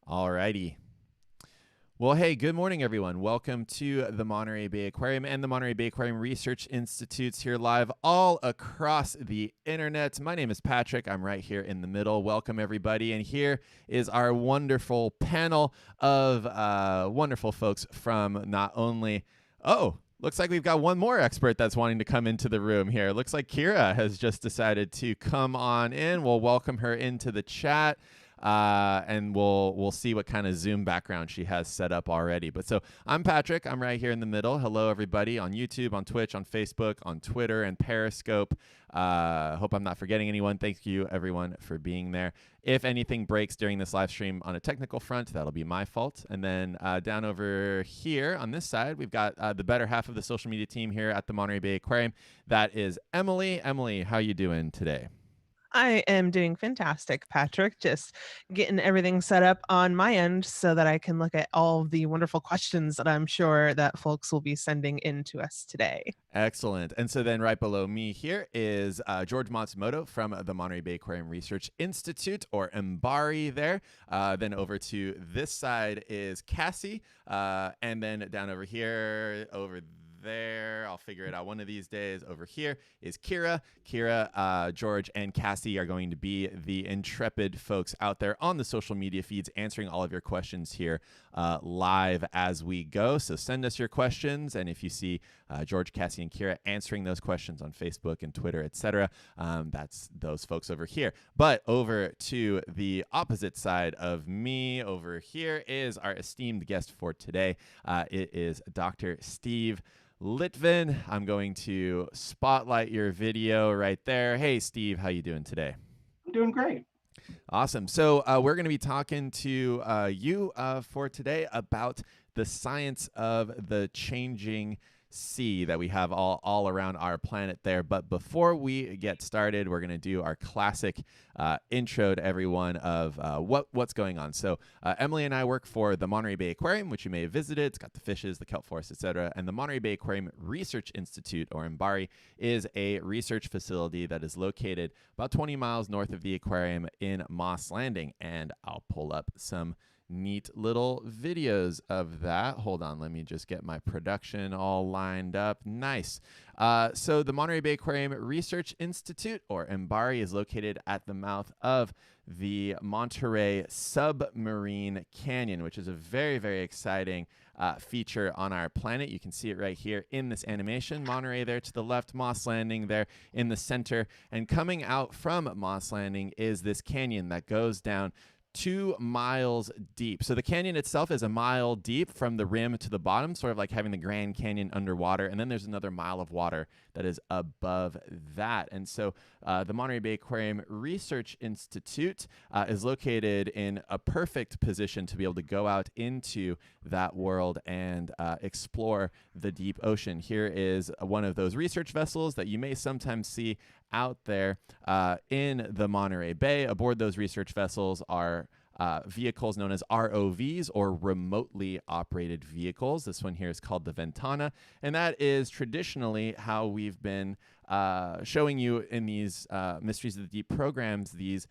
All righty. Well, hey, good morning, everyone. Welcome to the Monterey Bay Aquarium and the Monterey Bay Aquarium Research Institutes here live all across the internet. My name is Patrick. I'm right here in the middle. Welcome, everybody. And here is our wonderful panel of wonderful folks from not only, looks like we've got one more expert that's wanting to come into the room here. Looks like Kira has just decided to come on in. We'll welcome her into the chat. And we'll see what kind of Zoom background she has set up already. But so I'm Patrick. I'm right here in the middle. Hello, everybody on YouTube, on Twitch, on Facebook, on Twitter, and Periscope. Hope I'm not forgetting anyone. Thank you, everyone, for being there. If anything breaks during this live stream on a technical front, that'll be my fault. And then down over here on this side, we've got the better half of the social media team here at the Monterey Bay Aquarium. That is Emily. Emily, how you doing today? I am doing fantastic, Patrick. Just getting everything set up on my end so that I can look at all of the wonderful questions that I'm sure that folks will be sending in to us today. Excellent. And so then right below me here is George Matsumoto from the Monterey Bay Aquarium Research Institute, or MBARI there. Then over to this side is Cassie. And then down over here, over there, I'll figure it out one of these days. Over here is Kira. Kira, George, and Cassie are going to be the intrepid folks out there on the social media feeds answering all of your questions here live as we go. So send us your questions, and if you see George, Cassie, and Kira answering those questions on Facebook and Twitter, etc., that's those folks over here. But over to the opposite side of me, over here is our esteemed guest for today. It is Dr. Steve Litvin. I'm going to spotlight your video right there. Hey, Steve, how you doing today? I'm doing great. Awesome. So we're going to be talking to you for today about the science of the changing sea that we have all around our planet there. But before we get started, we're going to do our classic intro to everyone of what's going on. So Emily and I work for the Monterey Bay Aquarium, which you may have visited. It's got the fishes, the kelp forest, etc. And the Monterey Bay Aquarium Research Institute, or MBARI, is a research facility that is located about 20 miles north of the aquarium in Moss Landing. And I'll pull up some neat little videos of that. Hold on, let me just get my production all lined up. Nice. So the Monterey Bay Aquarium Research Institute, or MBARI, is located at the mouth of the Monterey Submarine Canyon, which is a very, very exciting feature on our planet. You can see it right here in this animation. Monterey there to the left, Moss Landing there in the center. And coming out from Moss Landing is this canyon that goes down 2 miles deep. So the canyon itself is a mile deep from the rim to the bottom, sort of like having the Grand Canyon underwater. And then there's another mile of water that is above that. And so the Monterey Bay Aquarium Research Institute is located in a perfect position to be able to go out into that world and explore the deep ocean. Here is one of those research vessels that you may sometimes see out there in the Monterey Bay. Aboard those research vessels are vehicles known as ROVs, or remotely operated vehicles. This one here is called the Ventana, and that is traditionally how we've been showing you in these Mysteries of the Deep programs, these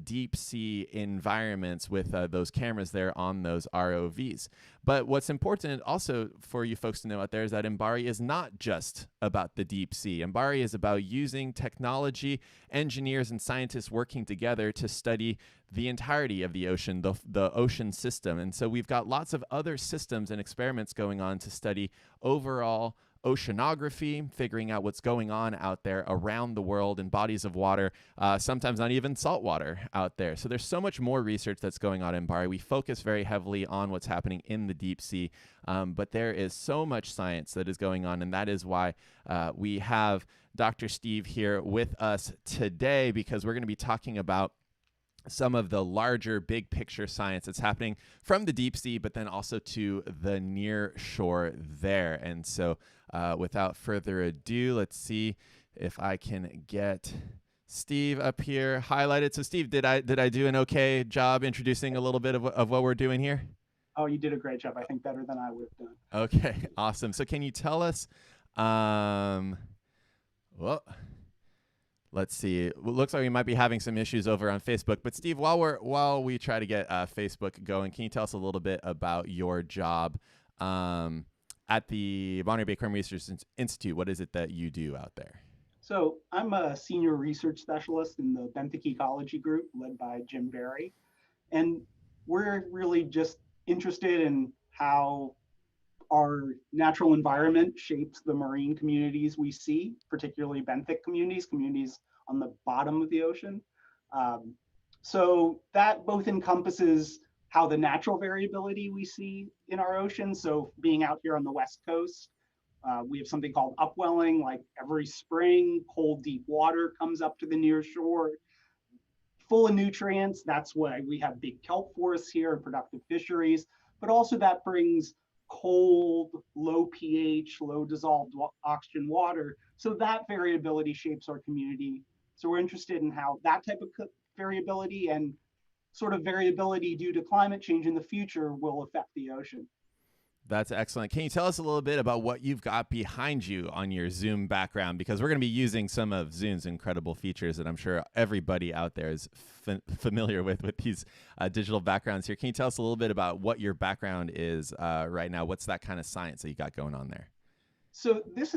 deep sea environments with those cameras there on those ROVs. But what's important also for you folks to know out there is that MBARI is not just about the deep sea. MBARI is about using technology, engineers, and scientists working together to study the entirety of the ocean, the ocean system. And so we've got lots of other systems and experiments going on to study overall oceanography, figuring out what's going on out there around the world in bodies of water, sometimes not even salt water out there. So there's so much more research that's going on in MBARI. We focus very heavily on what's happening in the deep sea, but there is so much science that is going on, and that is why we have Dr. Steve here with us today, because we're going to be talking about some of the larger big picture science that's happening from the deep sea, but then also to the near shore there. And so without further ado, let's see if I can get Steve up here highlighted. So Steve, did I do an okay job introducing a little bit of what we're doing here? Oh, you did a great job. I think better than I would have done. Okay, awesome. So can you tell us, well, let's see. It looks like we might be having some issues over on Facebook. But Steve, while we try to get Facebook going, can you tell us a little bit about your job at the Bonner Bay Aquarium Research Institute? What is it that you do out there? So I'm a senior research specialist in the benthic ecology group led by MBARI. And we're really just interested in how our natural environment shapes the marine communities we see, particularly benthic communities, communities on the bottom of the ocean. So that both encompasses how the natural variability we see in our ocean. So being out here on the West Coast, we have something called upwelling, like every spring, cold, deep water comes up to the near shore, full of nutrients. That's why we have big kelp forests here and productive fisheries, but also that brings cold, low pH, low dissolved oxygen water. So that variability shapes our community. So we're interested in how that type of variability and sort of variability due to climate change in the future will affect the ocean. That's excellent. Can you tell us a little bit about what you've got behind you on your Zoom background? Because we're going to be using some of Zoom's incredible features that I'm sure everybody out there is familiar with these digital backgrounds here. Can you tell us a little bit about what your background is right now? What's that kind of science that you got going on there? So this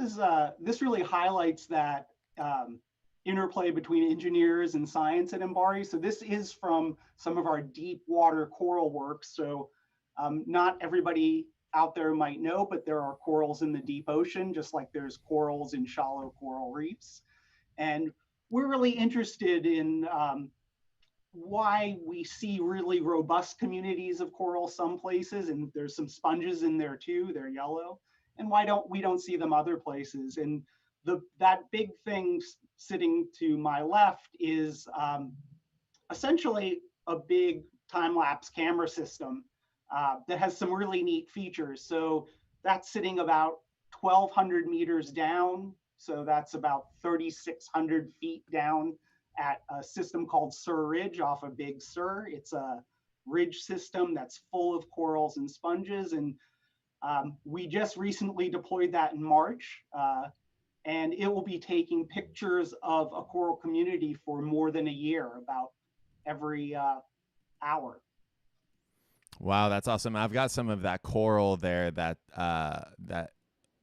really highlights that interplay between engineers and science at MBARI. So this is from some of our deep water coral work. So not everybody out there might know, but there are corals in the deep ocean, just like there's corals in shallow coral reefs. And we're really interested in why we see really robust communities of coral some places, and there's some sponges in there too, they're yellow, and why we don't see them other places. And that big thing sitting to my left is essentially a big time-lapse camera system that has some really neat features. So that's sitting about 1,200 meters down. So that's about 3,600 feet down at a system called Sur Ridge off of Big Sur. It's a ridge system that's full of corals and sponges. And we just recently deployed that in March. And it will be taking pictures of a coral community for more than a year, about every hour. Wow, that's awesome. I've got some of that coral there that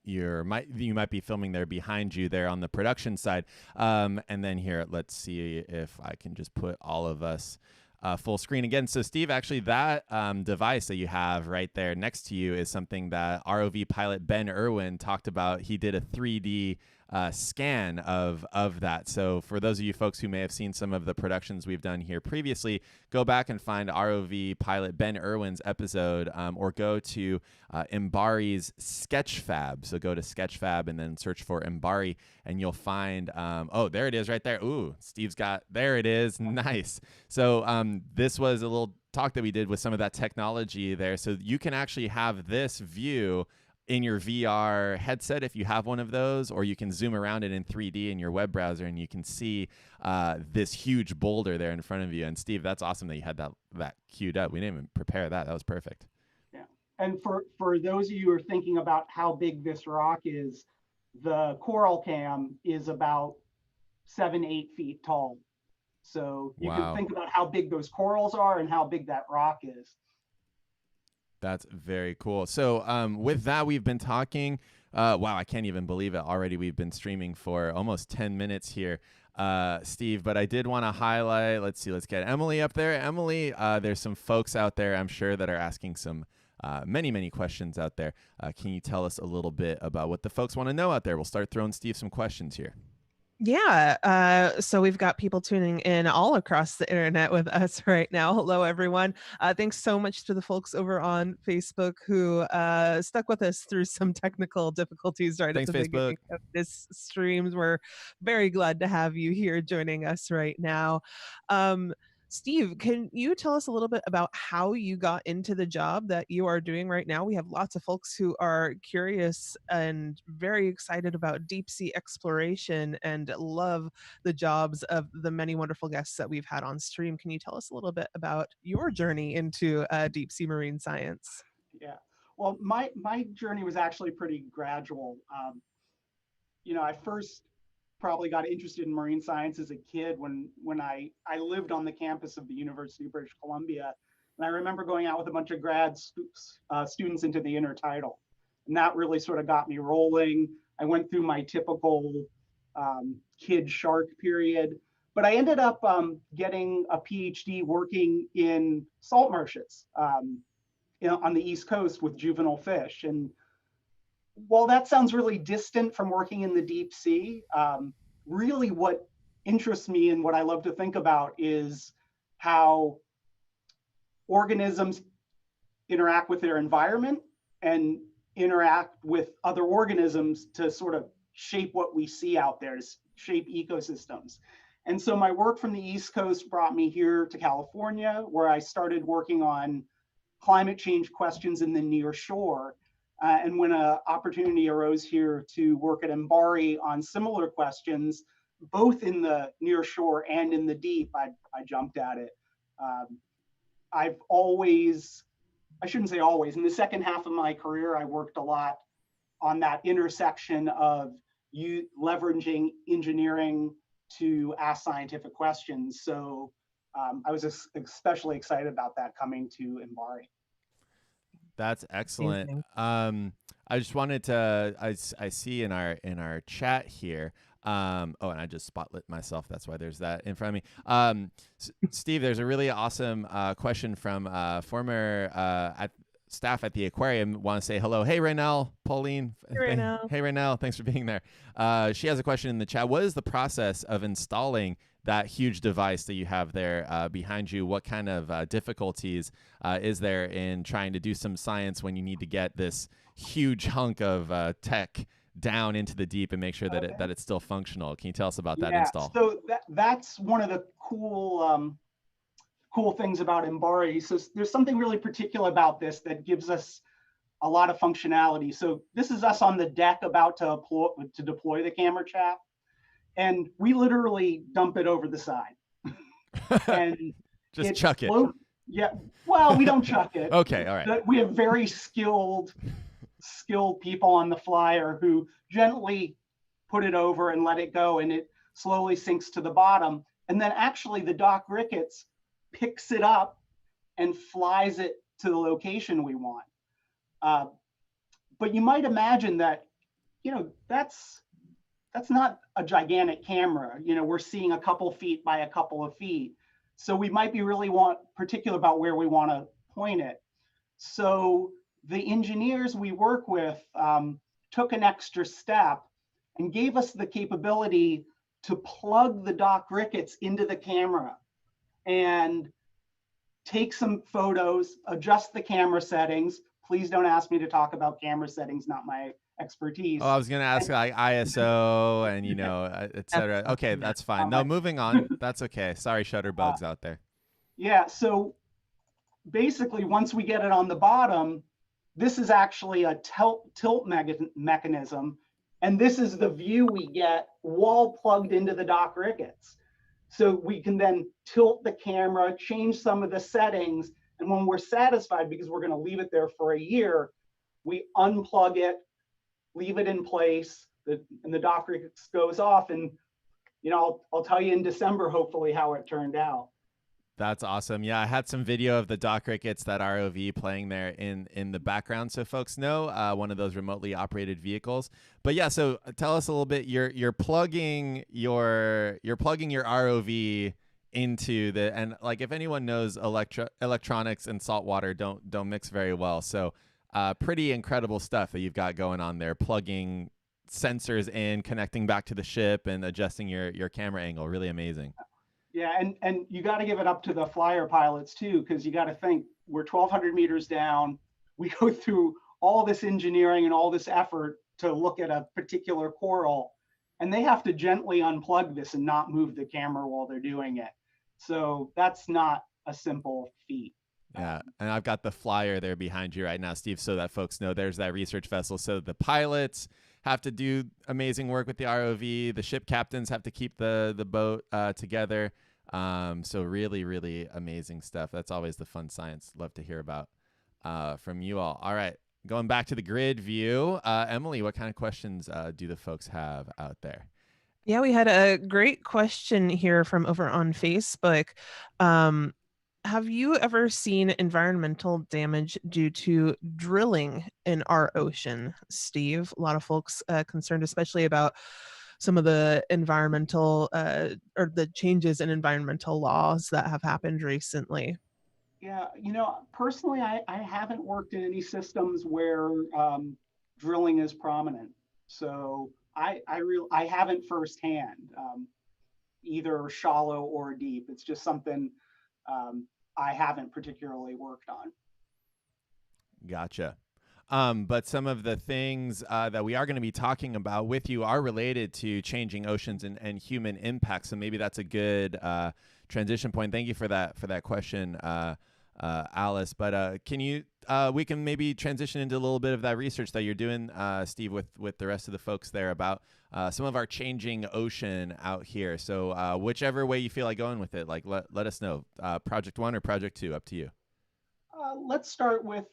you might be filming there behind you there on the production side. And then here, let's see if I can just put all of us full screen again. So Steve, actually that device that you have right there next to you is something that ROV pilot Ben Irwin talked about. He did a 3D scan of that. So for those of you folks who may have seen some of the productions we've done here previously, go back and find ROV pilot Ben Irwin's episode, or go to MBARI's Sketchfab. So go to Sketchfab and then search for MBARI, and you'll find, oh, there it is right there. Ooh, Steve's got, there it is. Nice. So this was a little talk that we did with some of that technology there. So you can actually have this view in your VR headset if you have one of those, or you can zoom around it in 3D in your web browser and you can see this huge boulder there in front of you. And Steve, that's awesome that you had that queued up. We didn't even prepare that. That was perfect. Yeah. And for those of you who are thinking about how big this rock is, the coral cam is about 7-8 feet tall. So you can think about how big those corals are and how big that rock is. That's very cool. So with that, we've been talking. Wow, I can't even believe it. Already we've been streaming for almost 10 minutes here, Steve. But I did want to highlight, let's see, let's get Emily up there. Emily, there's some folks out there, I'm sure, that are asking some many questions out there. Can you tell us a little bit about what the folks want to know out there? We'll start throwing Steve some questions here. Yeah, so we've got people tuning in all across the internet with us right now. Hello, everyone. Thanks so much to the folks over on Facebook who stuck with us through some technical difficulties right at the beginning of this stream. We're very glad to have you here joining us right now. Steve, can you tell us a little bit about how you got into the job that you are doing right now? We have lots of folks who are curious and very excited about deep sea exploration and love the jobs of the many wonderful guests that we've had on stream. Can you tell us a little bit about your journey into deep sea marine science? Yeah, well, my journey was actually pretty gradual. You know, I first probably got interested in marine science as a kid when I lived on the campus of the University of British Columbia. And I remember going out with a bunch of students into the intertidal. And that really sort of got me rolling. I went through my typical kid shark period, but I ended up getting a PhD working in salt marshes on the East Coast with juvenile fish. And while that sounds really distant from working in the deep sea, really what interests me and what I love to think about is how organisms interact with their environment and interact with other organisms to sort of shape what we see out there, to shape ecosystems. And so my work from the East Coast brought me here to California, where I started working on climate change questions in the near shore. And when an opportunity arose here to work at MBARI on similar questions, both in the near shore and in the deep, I jumped at it. I've always, I shouldn't say always, in the second half of my career, I worked a lot on that intersection of you leveraging engineering to ask scientific questions. So I was especially excited about that coming to MBARI. That's excellent. Amazing. I just wanted to, I see in our chat here. And I just spotlit myself. That's why there's that in front of me. Steve, there's a really awesome question from former staff at the aquarium. Want to say hello. Hey, Raynell, Pauline. Hey, Raynell. Hey, Raynell. Thanks for being there. She has a question in the chat. What is the process of installing that huge device that you have there behind you? What kind of difficulties is there in trying to do some science when you need to get this huge hunk of tech down into the deep and make sure that that it's still functional? Can you tell us about that install? So that's one of the cool things about MBARI. So there's something really particular about this that gives us a lot of functionality. So this is us on the deck about to deploy the camera trap. And we literally dump it over the side. And just chuck it. Yeah, well, we don't chuck it. Okay, all right. We have very skilled people on the flyer who gently put it over and let it go, and it slowly sinks to the bottom. And then actually the dock rickets picks it up and flies it to the location we want. But you might imagine that, that's not a gigantic camera. We're seeing a couple feet by a couple of feet. So we might be really particular about where we want to point it. So the engineers we work with took an extra step and gave us the capability to plug the dock rickets into the camera and take some photos, adjust the camera settings. Please don't ask me to talk about camera settings, not my expertise. Oh, I was going to ask like ISO and, et cetera. Okay, that's fine. No, moving on. That's okay. Sorry, shutterbugs out there. Yeah, so basically once we get it on the bottom, this is actually a tilt mechanism. And this is the view we get while plugged into the dock rickets. So we can then tilt the camera, change some of the settings. And when we're satisfied, because we're going to leave it there for a year, we unplug it, leave it in place, and the dock rickets goes off. And, I'll tell you in December, hopefully, how it turned out. That's awesome. Yeah, I had some video of the dock rickets, that ROV playing there in the background, so folks know one of those remotely operated vehicles. But yeah, so tell us a little bit. You're plugging your ROV into the, and like if anyone knows electronics and saltwater don't mix very well. So pretty incredible stuff that you've got going on there. Plugging sensors in, connecting back to the ship, and adjusting your camera angle. Really amazing. Yeah, and you got to give it up to the flyer pilots too, because you got to think we're 1,200 meters down. We go through all this engineering and all this effort to look at a particular coral, and they have to gently unplug this and not move the camera while they're doing it. So that's not a simple feat. Yeah, and I've got the flyer there behind you right now, Steve, so that folks know there's that research vessel. So the pilots have to do amazing work with the ROV. The ship captains have to keep the boat together. So really, really amazing stuff. That's always the fun science. Love to hear about from you all. All right, going back to the grid view. Emily, what kind of questions do the folks have out there? Yeah, we had a great question here from over on Facebook. Um, have you ever seen environmental damage due to drilling in our ocean, Steve? A lot of folks concerned, especially about some of the environmental or the changes in environmental laws that have happened recently. Yeah, personally, I haven't worked in any systems where drilling is prominent. So I haven't firsthand, either shallow or deep. It's just something I haven't particularly worked on. Gotcha. But some of the things that we are going to be talking about with you are related to changing oceans and human impact. So maybe that's a good transition point. Thank you for that question, Alice. But can you we can maybe transition into a little bit of that research that you're doing, Steve, with the rest of the folks there about some of our changing ocean out here. So whichever way you feel like going with it, like let us know. Project 1 or Project 2, up to you. Let's start with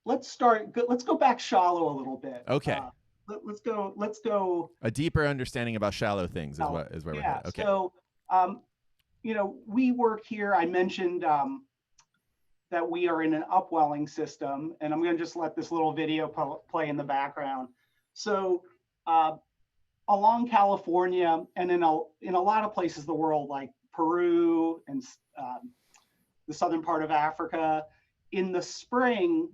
let's go back shallow a little bit. Okay. Let's go A deeper understanding about shallow things is shallow. where we're Yeah. headed. Okay. So we work here. I mentioned that we are in an upwelling system, and I'm going to just let this little video play in the background. So along California and in a lot of places in the world, like Peru and the southern part of Africa, in the spring,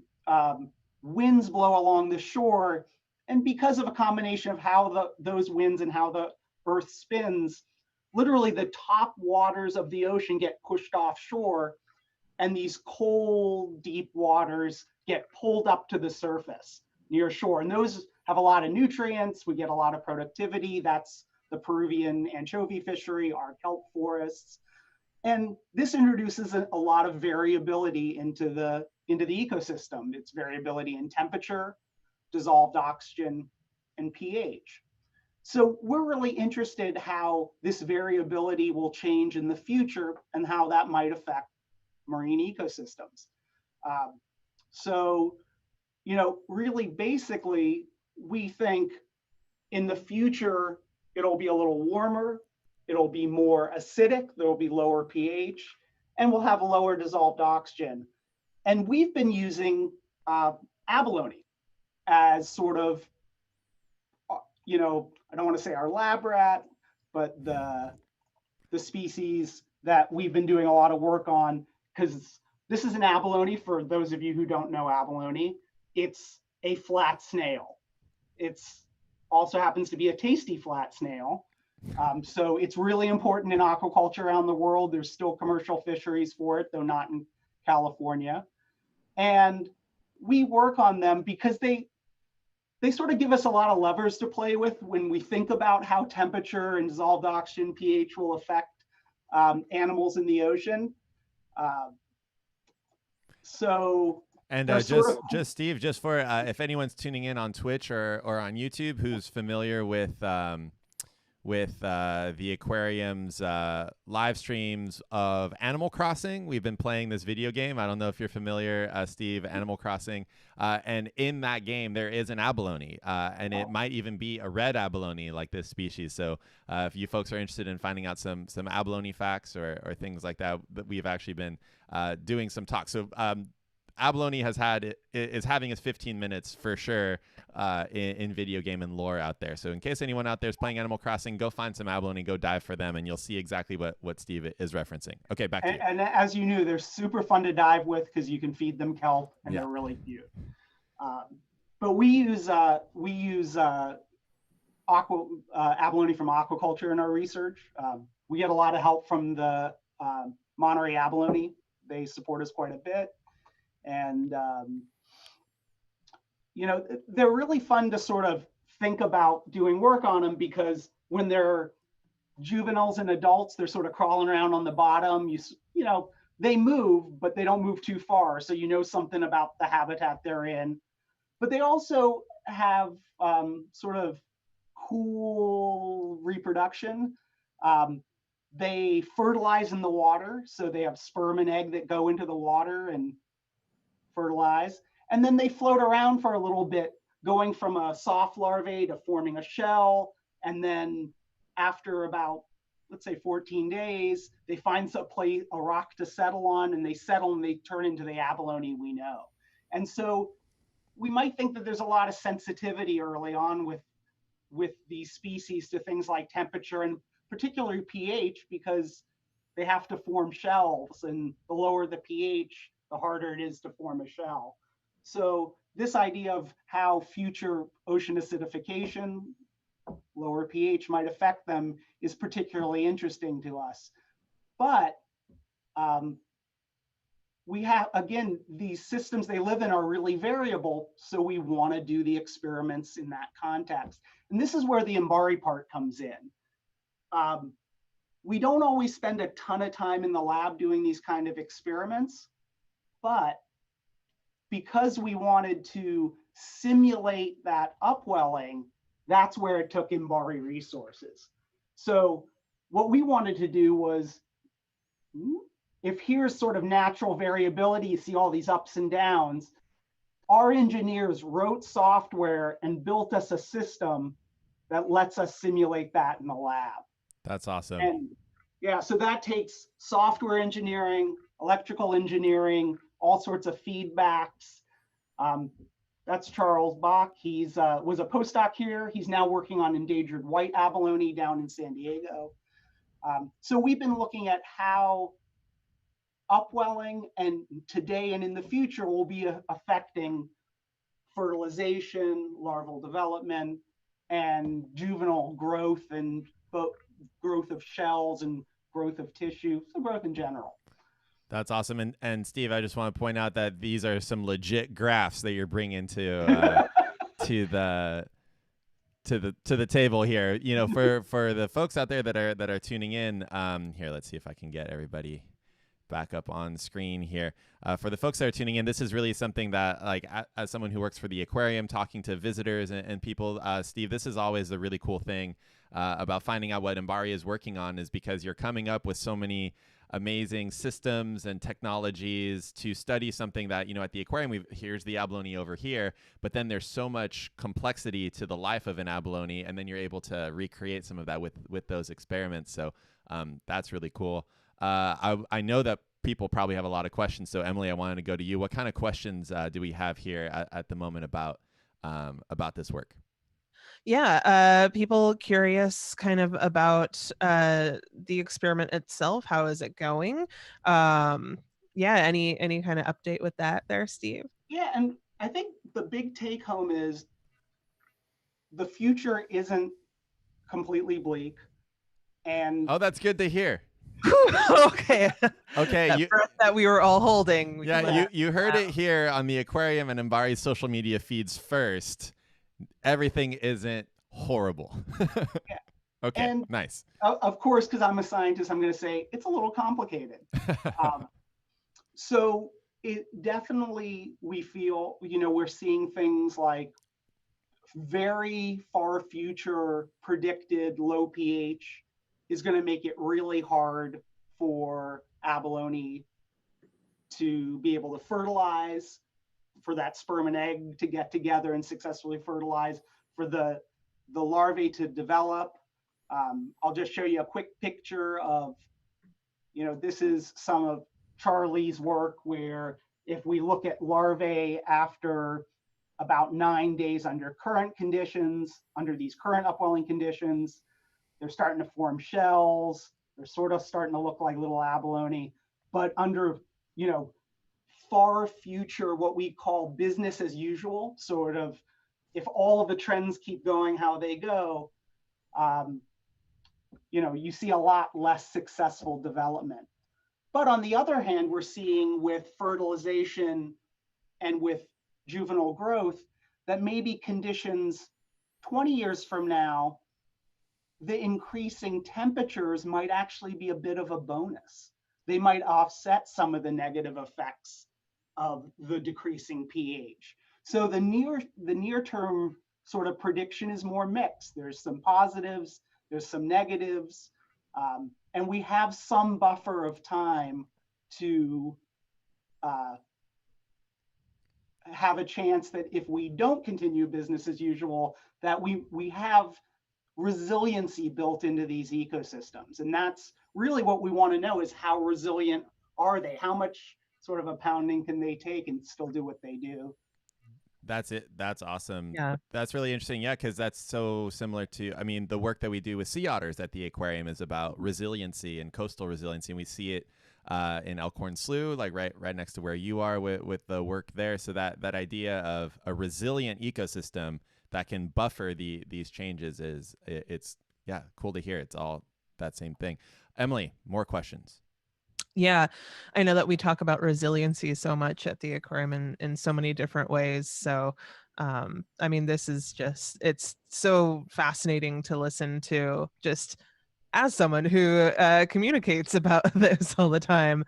winds blow along the shore, and because of a combination of how those winds and how the earth spins, literally the top waters of the ocean get pushed offshore, and these cold, deep waters get pulled up to the surface near shore. And those have a lot of nutrients. We get a lot of productivity. That's the Peruvian anchovy fishery, our kelp forests. And this introduces a lot of variability into the ecosystem. It's variability in temperature, dissolved oxygen, and pH. So we're really interested how this variability will change in the future and how that might affect marine ecosystems. So, really basically, we think in the future, it'll be a little warmer, it'll be more acidic, there'll be lower pH, and we'll have a lower dissolved oxygen. And we've been using abalone as sort of, I don't want to say our lab rat, but the species that we've been doing a lot of work on, because this is an abalone. For those of you who don't know abalone, it's a flat snail. It's also happens to be a tasty flat snail. So it's really important in aquaculture around the world. There's still commercial fisheries for it, though not in California. And we work on them because they sort of give us a lot of levers to play with when we think about how temperature and dissolved oxygen pH will affect animals in the ocean. And just Steve, just for if anyone's tuning in on Twitch or on YouTube who's familiar with the Aquarium's live streams of Animal Crossing, we've been playing this video game. I don't know if you're familiar, Steve, Animal Crossing. And in that game, there is an abalone, and it might even be a red abalone like this species. So if you folks are interested in finding out some abalone facts or things like that, we've actually been doing some talks. So abalone is having its 15 minutes for sure in video game and lore out there. So in case anyone out there is playing Animal Crossing, go find some abalone, go dive for them, and you'll see exactly what Steve is referencing. Okay, back to you. And as you knew, they're super fun to dive with because you can feed them kelp, and they're really cute. But we use abalone from aquaculture in our research. We get a lot of help from the Monterey Abalone. They support us quite a bit. And, they're really fun to sort of think about doing work on them because when they're juveniles and adults, they're sort of crawling around on the bottom. They move, but they don't move too far. So something about the habitat they're in. But they also have sort of cool reproduction. They fertilize in the water. So they have sperm and egg that go into the water and fertilize, and then they float around for a little bit, going from a soft larvae to forming a shell, and then after about, let's say 14 days, they find a rock to settle on, and they settle and they turn into the abalone we know. And so we might think that there's a lot of sensitivity early on with these species to things like temperature and particularly pH, because they have to form shells, and the lower the pH, the harder it is to form a shell. So this idea of how future ocean acidification, lower pH, might affect them is particularly interesting to us. But we have, again, these systems they live in are really variable, so we want to do the experiments in that context. And this is where the MBARI part comes in. We don't always spend a ton of time in the lab doing these kind of experiments, but because we wanted to simulate that upwelling, that's where it took MBARI resources. So what we wanted to do was, if here's sort of natural variability, you see all these ups and downs, our engineers wrote software and built us a system that lets us simulate that in the lab. That's awesome. And yeah, so that takes software engineering, electrical engineering, all sorts of feedbacks. That's Charles Bach. He's was a postdoc here. He's now working on endangered white abalone down in San Diego. So we've been looking at how upwelling and today and in the future will be affecting fertilization, larval development, and juvenile growth, and growth of shells and growth of tissue, so growth in general. That's awesome. And Steve, I just want to point out that these are some legit graphs that you're bringing to the table here. You know, for the folks out there that are tuning in. Here, let's see if I can get everybody back up on screen here. For the folks that are tuning in, this is really something that, like, as someone who works for the aquarium, talking to visitors and people, Steve, this is always the really cool thing about finding out what MBARI is working on, is because you're coming up with so many amazing systems and technologies to study something that, you know, at the aquarium, here's the abalone over here, but then there's so much complexity to the life of an abalone, and then you're able to recreate some of that with those experiments. So that's really cool. I know that people probably have a lot of questions. So Emily, I wanted to go to you. What kind of questions do we have here at the moment about this work? Yeah, people curious kind of about the experiment itself. How is it going? Yeah, any kind of update with that there, Steve? Yeah, and I think the big take home is the future isn't completely bleak. And oh, that's good to hear. Okay. Okay. That we were all holding. Yeah, you heard it here on the Aquarium and MBARI social media feeds first. Everything isn't horrible. Yeah. Okay, and nice. Of course, because I'm a scientist, I'm going to say it's a little complicated. So it definitely, we feel, you know, we're seeing things like very far future predicted low pH is going to make it really hard for abalone to be able to fertilize, for that sperm and egg to get together and successfully fertilize, for the larvae to develop. I'll just show you a quick picture of, you know, this is some of Charlie's work, where if we look at larvae after about 9 days under current conditions, under these current upwelling conditions, they're starting to form shells. They're sort of starting to look like little abalone, but under, you know, far future, what we call business as usual, sort of, if all of the trends keep going how they go, you know, you see a lot less successful development. But on the other hand, we're seeing with fertilization and with juvenile growth that maybe conditions 20 years from now, the increasing temperatures might actually be a bit of a bonus. They might offset some of the negative effects of the decreasing pH. So the near term sort of prediction is more mixed. There's some positives, there's some negatives, and we have some buffer of time to have a chance that if we don't continue business as usual, that we have resiliency built into these ecosystems. And that's really what we want to know, is how resilient are they? How much sort of a pounding can they take and still do what they do? That's it. That's awesome. Yeah. That's really interesting. Yeah, because that's so similar to, I mean, the work that we do with sea otters at the aquarium is about resiliency and coastal resiliency. And we see it in Elkhorn Slough, like right next to where you are with the work there. So that idea of a resilient ecosystem that can buffer these changes it's yeah, cool to hear. It's all that same thing. Emily, more questions. Yeah, I know that we talk about resiliency so much at the aquarium in so many different ways. So, I mean, this is just, it's so fascinating to listen to, just as someone who communicates about this all the time,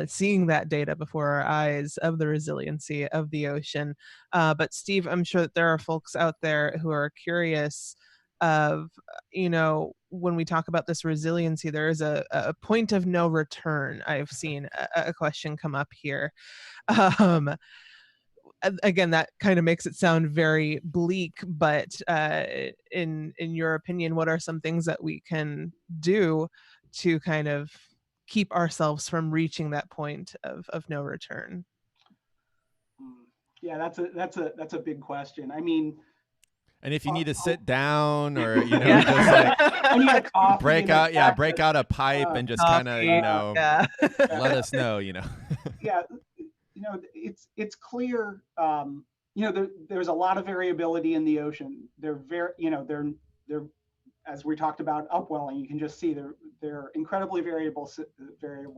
seeing that data before our eyes of the resiliency of the ocean. But Steve, I'm sure that there are folks out there who are curious of, when we talk about this resiliency, there is a point of no return. I've seen a question come up here. Um, Again, that kind of makes it sound very bleak, but in your opinion, what are some things that we can do to kind of keep ourselves from reaching that point of no return? Yeah, that's a big question. I mean, And if you need to sit down or, Yeah. just like I need a coffee break and a out, cracker. break out a pipe and just kind of, Coffee, yeah. let us know, Yeah, it's clear. There's a lot of variability in the ocean. They're very, they're as we talked about upwelling. You can just see they're incredibly variable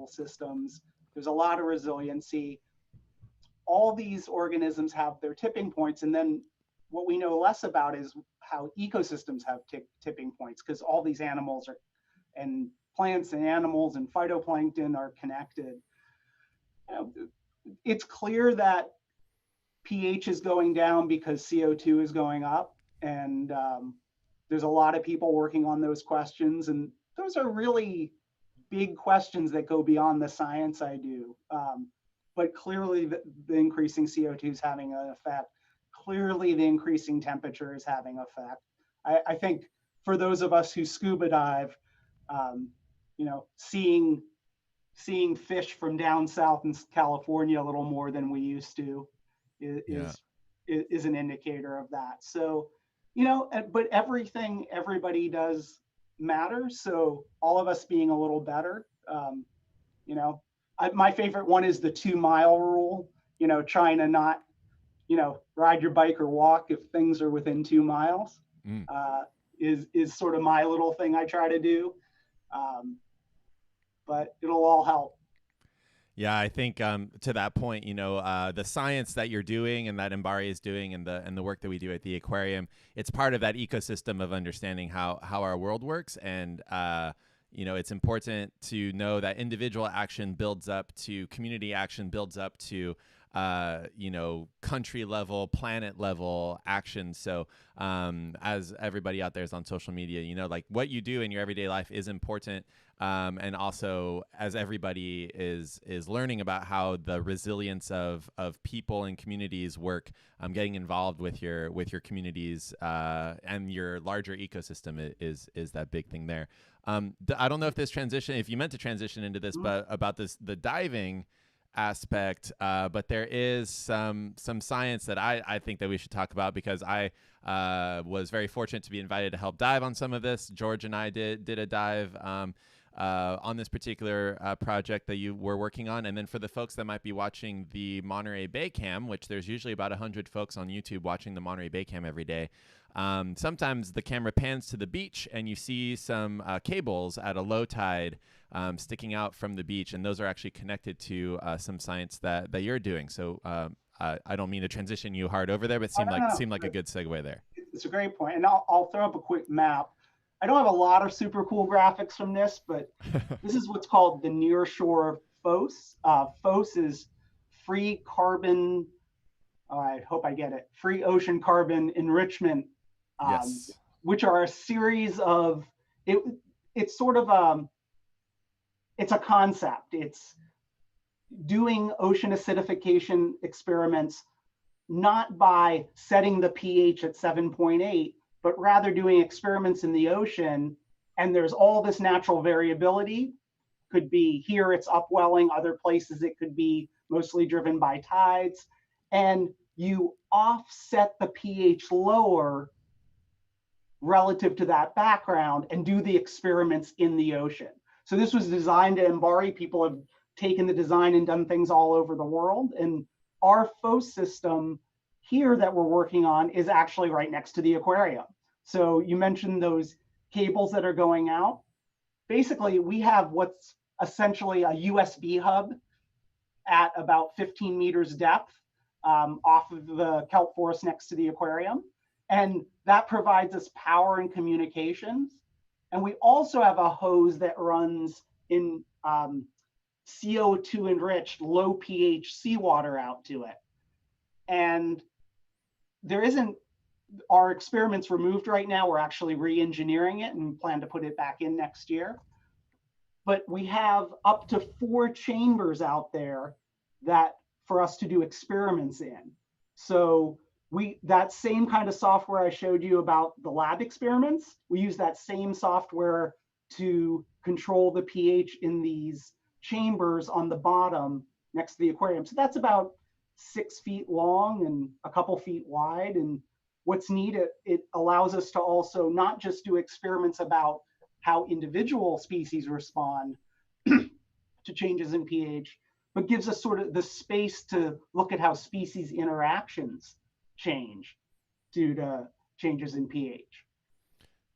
systems. There's a lot of resiliency. All these organisms have their tipping points, and then what we know less about is how ecosystems have tipping points, because all these animals are, and plants and animals and phytoplankton are connected. It's clear that pH is going down because CO2 is going up, and there's a lot of people working on those questions, and those are really big questions that go beyond the science I do. But clearly the increasing CO2 is having an effect. Clearly the increasing temperature is having an effect. I think for those of us who scuba dive, seeing fish from down south in California a little more than we used to is an indicator of that. So, but everybody does matter. So all of us being a little better, my favorite one is the 2-mile rule, trying to not, ride your bike or walk if things are within 2 miles, is sort of my little thing I try to do. But it'll all help. Yeah, I think to that point, the science that you're doing and that MBARI is doing, and the work that we do at the aquarium, it's part of that ecosystem of understanding how our world works. And it's important to know that individual action builds up to community action, builds up to country level, planet level action. So as everybody out there is on social media, like what you do in your everyday life is important. And also, as everybody is learning about how the resilience of people and communities work, getting involved with your communities and your larger ecosystem is that big thing there. I don't know if you meant to transition into this, but about the diving aspect, but there is some science that I think that we should talk about, because I was very fortunate to be invited to help dive on some of this. George and I did a dive on this particular project that you were working on. And then for the folks that might be watching the Monterey Bay Cam, which there's usually about 100 folks on YouTube watching the Monterey Bay Cam every day, sometimes the camera pans to the beach and you see some cables at a low tide sticking out from the beach, and those are actually connected to some science that you're doing. So I don't mean to transition you hard over there, but it seemed like a good segue there. It's a great point. And I'll throw up a quick map. I don't have a lot of super cool graphics from this, but this is what's called the near shore FOS. FOS is free carbon, I hope I get it, free ocean carbon enrichment, Yes. which are a series of, it's sort of, it's a concept. It's doing ocean acidification experiments, not by setting the pH at 7.8, but rather doing experiments in the ocean. And there's all this natural variability. Could be here it's upwelling, other places it could be mostly driven by tides. And you offset the pH lower relative to that background and do the experiments in the ocean. So this was designed at MBARI. People have taken the design and done things all over the world. And our FOS system here that we're working on is actually right next to the aquarium. So you mentioned those cables that are going out. Basically, we have what's essentially a USB hub at about 15 meters depth off of the kelp forest next to the aquarium. And that provides us power and communications. And we also have a hose that runs in CO2 enriched low pH seawater out to it. And there isn't, our experiments removed right now. We're actually re-engineering it and plan to put it back in next year. But we have up to 4 chambers out there that for us to do experiments in. So that same kind of software I showed you about the lab experiments, we use that same software to control the pH in these chambers on the bottom next to the aquarium. So that's about 6 feet long and a couple feet wide. And what's neat, it allows us to also not just do experiments about how individual species respond to changes in pH, but gives us sort of the space to look at how species interactions change due to changes in pH.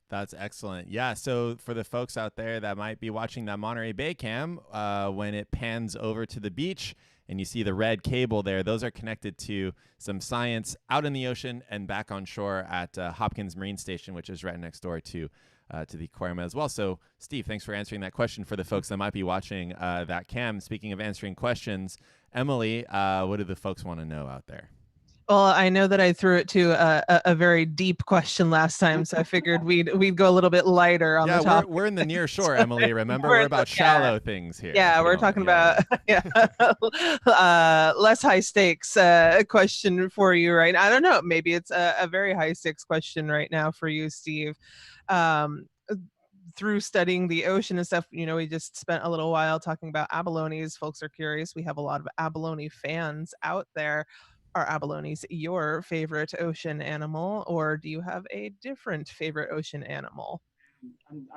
That's excellent. Yeah. So for the folks out there that might be watching that Monterey Bay cam, when it pans over to the beach and you see the red cable there, those are connected to some science out in the ocean and back on shore at Hopkins Marine Station, which is right next door to the aquarium as well. So Steve, thanks for answering that question for the folks that might be watching that cam. Speaking of answering questions, Emily, what do the folks want to know out there? Well, I know that I threw it to a very deep question last time, so I figured we'd go a little bit lighter on the topic. We're in the near shore, Emily. Remember, we're about shallow things here. Yeah, we're talking about less high stakes question for you right now. I don't know. Maybe it's a very high stakes question right now for you, Steve. Through studying the ocean and stuff, we just spent a little while talking about abalones. Folks are curious. We have a lot of abalone fans out there. Are abalones your favorite ocean animal, or do you have a different favorite ocean animal?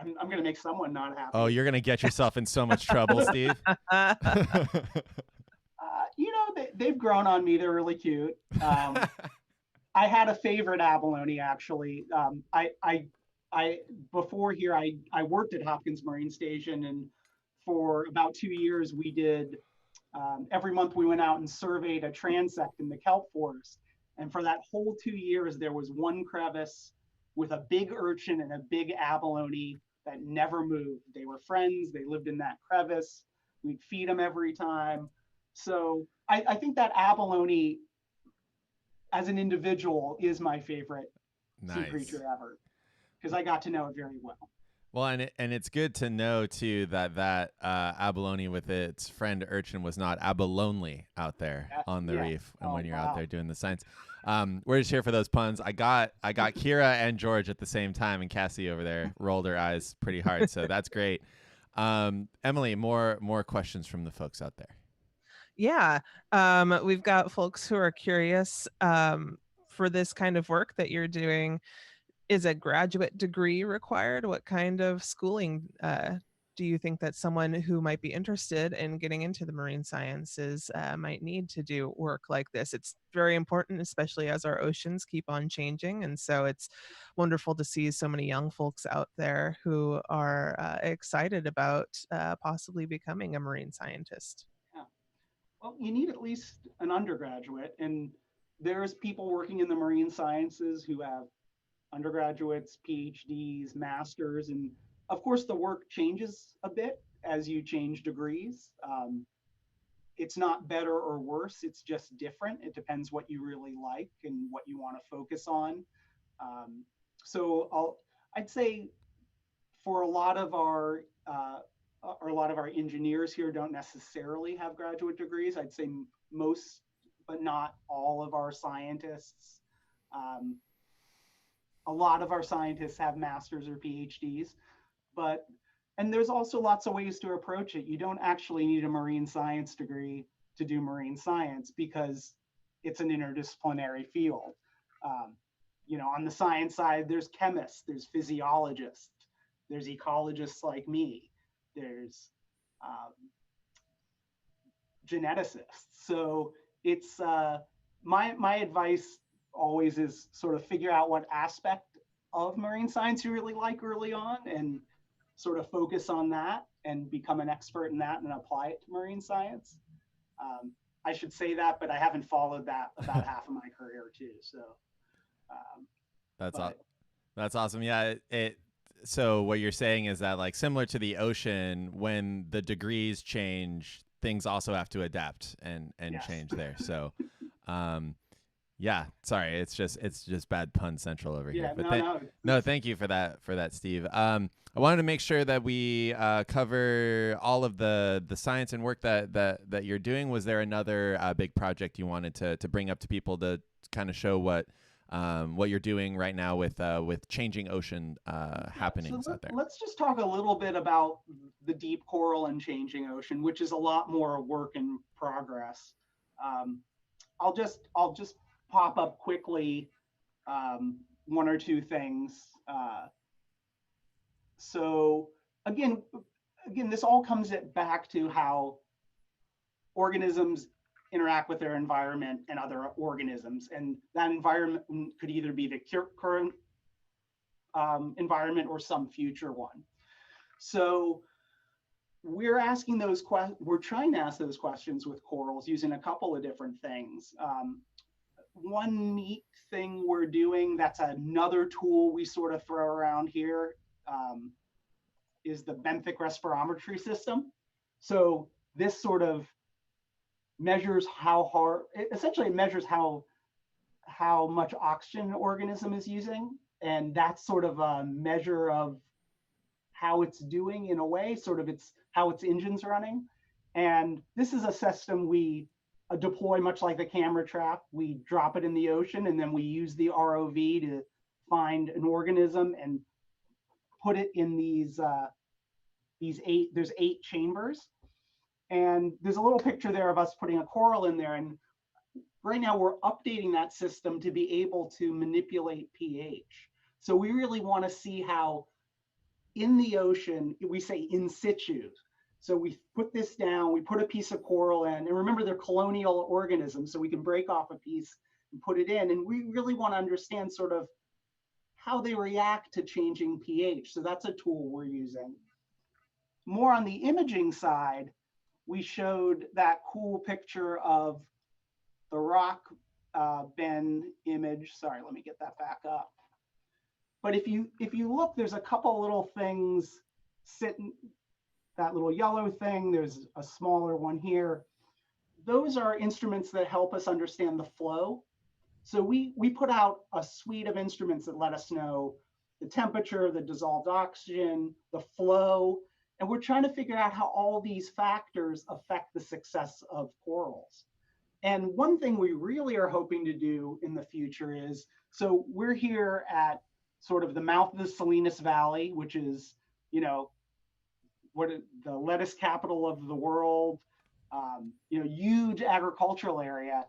I'm going to make someone not happy. Oh, you're going to get yourself in so much trouble, Steve. They've grown on me. They're really cute. I had a favorite abalone, actually. Before here, I worked at Hopkins Marine Station, and for about 2 years, we did, every month we went out and surveyed a transect in the kelp forest. And for that whole 2 years, there was one crevice with a big urchin and a big abalone that never moved. They were friends. They lived in that crevice. We'd feed them every time. So I think that abalone as an individual is my favorite sea creature ever, because I got to know it very well. Well, and it's good to know too that abalone with its friend urchin was not abalonely out there on the reef, and when you're out there doing the science. We're just here for those puns. I got Kira and George at the same time, and Cassie over there rolled her eyes pretty hard, so that's great. Emily, more questions from the folks out there. Yeah, we've got folks who are curious for this kind of work that you're doing. Is a graduate degree required? What kind of schooling do you think that someone who might be interested in getting into the marine sciences might need to do work like this? It's very important, especially as our oceans keep on changing. And so it's wonderful to see so many young folks out there who are excited about possibly becoming a marine scientist. Yeah. Well, you need at least an undergraduate, and there's people working in the marine sciences who have undergraduates, PhDs, masters, and of course the work changes a bit as you change degrees. It's not better or worse, it's just different. It depends what you really like and what you want to focus on. I'd say for a lot of our engineers here don't necessarily have graduate degrees. I'd say most, but not all of our scientists. A lot of our scientists have masters or PhDs, but and there's also lots of ways to approach it. You don't actually need a marine science degree to do marine science because it's an interdisciplinary field. Um, on the science side, there's chemists, there's physiologists, there's ecologists like me, there's um, geneticists. So it's my advice always is sort of figure out what aspect of marine science you really like early on and sort of focus on that and become an expert in that and apply it to marine science. I should say that, but I haven't followed that about half of my career too. So That's but, that's awesome. Yeah, so what you're saying is that, like, similar to the ocean, when the degrees change, things also have to adapt and yes. change there. So yeah, sorry, it's just bad pun central over here. But no, thank you for that, Steve. I wanted to make sure that we cover all of the science and work that you're doing. Was there another big project you wanted to bring up to people to kind of show what you're doing right now with changing ocean happenings out there? Let's just talk a little bit about the deep coral and changing ocean, which is a lot more work in progress. I'll just pop up quickly one or two things. So again, this all comes back to how organisms interact with their environment and other organisms, and that environment could either be the current environment or some future one. So we're asking those questions. We're trying to ask those questions with corals using a couple of different things. One neat thing we're doing, that's another tool we sort of throw around here, is the benthic respirometry system. So this sort of measures how hard, essentially it measures how much oxygen an organism is using. And that's sort of a measure of how it's doing in a way, sort of how its engine's running. And this is a system we deploy much like the camera trap. We drop it in the ocean and then we use the ROV to find an organism and put it in there's 8 chambers. And there's a little picture there of us putting a coral in there. And right now we're updating that system to be able to manipulate pH. So we really want to see how in the ocean, we say in situ. So we put this down, we put a piece of coral in, and remember they're colonial organisms, so we can break off a piece and put it in. And we really want to understand sort of how they react to changing pH. So that's a tool we're using. More on the imaging side, we showed that cool picture of the rock bend image. Sorry, let me get that back up. But if you look, there's a couple little things sitting, that little yellow thing, there's a smaller one here. Those are instruments that help us understand the flow. So we put out a suite of instruments that let us know the temperature, the dissolved oxygen, the flow, and we're trying to figure out how all these factors affect the success of corals. And one thing we really are hoping to do in the future is, so we're here at sort of the mouth of the Salinas Valley, which is, the lettuce capital of the world, huge agricultural area.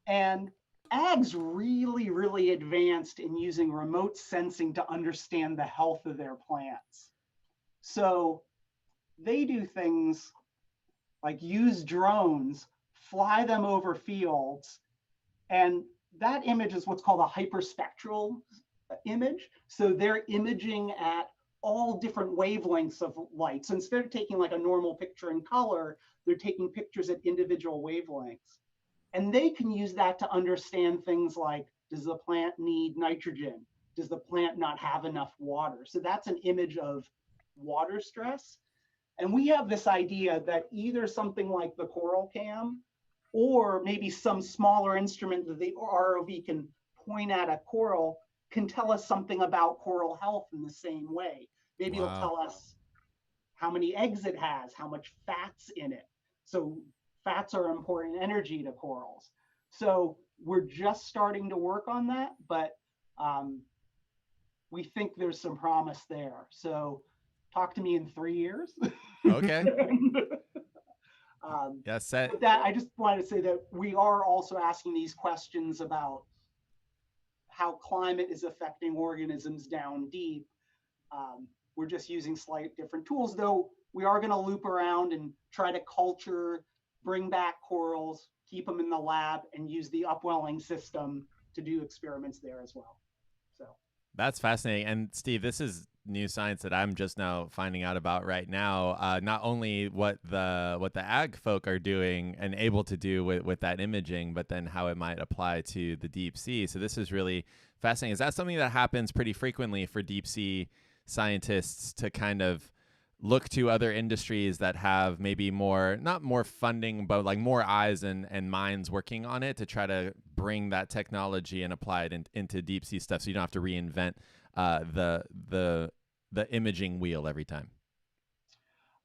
And ag's really, really advanced in using remote sensing to understand the health of their plants. So they do things like use drones, fly them over fields, and that image is what's called a hyperspectral image. So they're imaging at all different wavelengths of light. So instead of taking like a normal picture in color, they're taking pictures at individual wavelengths. And they can use that to understand things like, does the plant need nitrogen? Does the plant not have enough water? So that's an image of water stress. And we have this idea that either something like the coral cam or maybe some smaller instrument that the ROV can point at a coral can tell us something about coral health in the same way. Maybe it'll tell us how many eggs it has, how much fat's in it. So fats are important energy to corals. So we're just starting to work on that, but we think there's some promise there. So talk to me in 3 years. Okay. um, Yeah, set. but that I just wanted to say that we are also asking these questions about how climate is affecting organisms down deep. We're just using slight different tools, though we are going to loop around and try to culture, bring back corals, keep them in the lab, and use the upwelling system to do experiments there as well. So That's fascinating. And Steve, this is new science that I'm just now finding out about right now. Not only what the ag folk are doing and able to do with that imaging, but then how it might apply to the deep sea. So this is really fascinating. Is that something that happens pretty frequently for deep sea scientists to kind of look to other industries that have maybe more, not more funding, but like more eyes and minds working on it to try to bring that technology and apply it into deep sea stuff, so you don't have to reinvent the imaging wheel every time?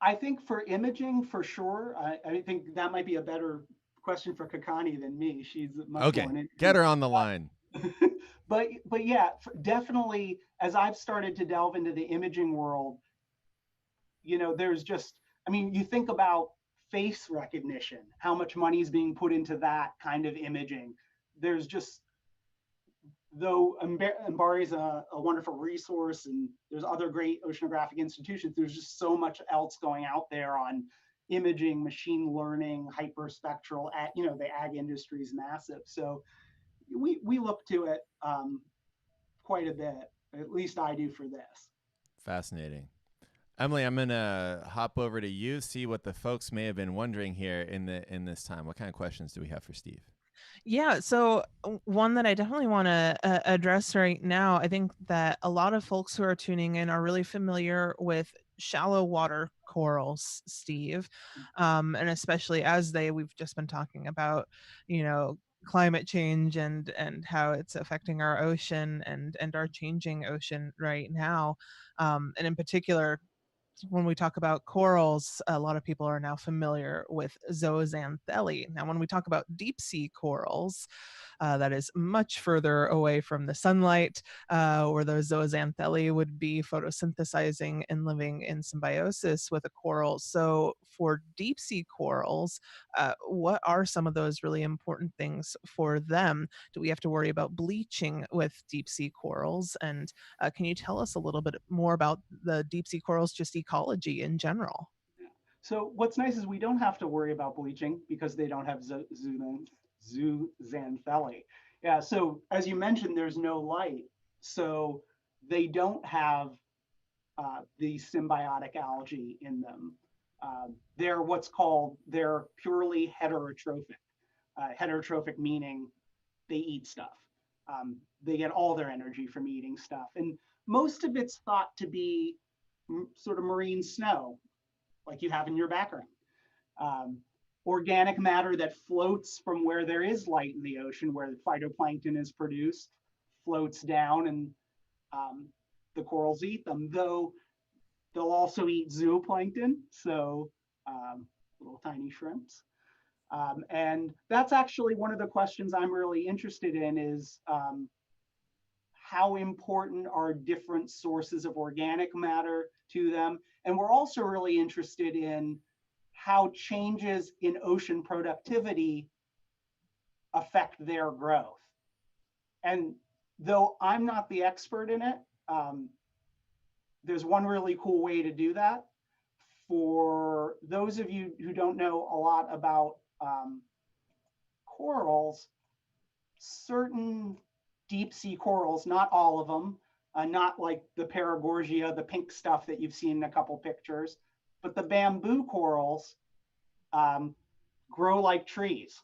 I think for imaging, for sure, I think that might be a better question for Kakani than me. She's much more Okay, an get her on the line. but yeah, definitely as I've started to delve into the imaging world, there's just, I mean, you think about face recognition, how much money is being put into that kind of imaging. There's just, though MBARI is a wonderful resource and there's other great oceanographic institutions, there's just so much else going out there on imaging, machine learning, hyperspectral, the ag industry is massive. So we look to it quite a bit, at least I do for this. Fascinating. Emily, I'm gonna hop over to you, see what the folks may have been wondering here in this time. What kind of questions do we have for Steve? Yeah, so one that I definitely want to address right now, I think that a lot of folks who are tuning in are really familiar with shallow water corals, Steve, and especially as we've just been talking about, climate change and how it's affecting our ocean and our changing ocean right now, and in particular, when we talk about corals, a lot of people are now familiar with zooxanthellae. Now, when we talk about deep sea corals, that is much further away from the sunlight, where those zooxanthellae would be photosynthesizing and living in symbiosis with a coral. So, for deep sea corals, what are some of those really important things for them? Do we have to worry about bleaching with deep sea corals? And can you tell us a little bit more about the deep sea corals, just ecology in general? So what's nice is we don't have to worry about bleaching because they don't have zooxanthellae. Yeah, so as you mentioned, there's no light. So they don't have the symbiotic algae in them. They're purely heterotrophic. Heterotrophic meaning they eat stuff. They get all their energy from eating stuff. And most of it's thought to be sort of marine snow, like you have in your background. Um, Organic matter that floats from where there is light in the ocean, where the phytoplankton is produced, floats down, and the corals eat them, though they'll also eat zooplankton, so little tiny shrimps. And that's actually one of the questions I'm really interested in is how important are different sources of organic matter to them? And we're also really interested in how changes in ocean productivity affect their growth. And though I'm not the expert in it, there's one really cool way to do that. For those of you who don't know a lot about corals, certain deep sea corals, not all of them, not like the Paragorgia, the pink stuff that you've seen in a couple pictures, but the bamboo corals grow like trees.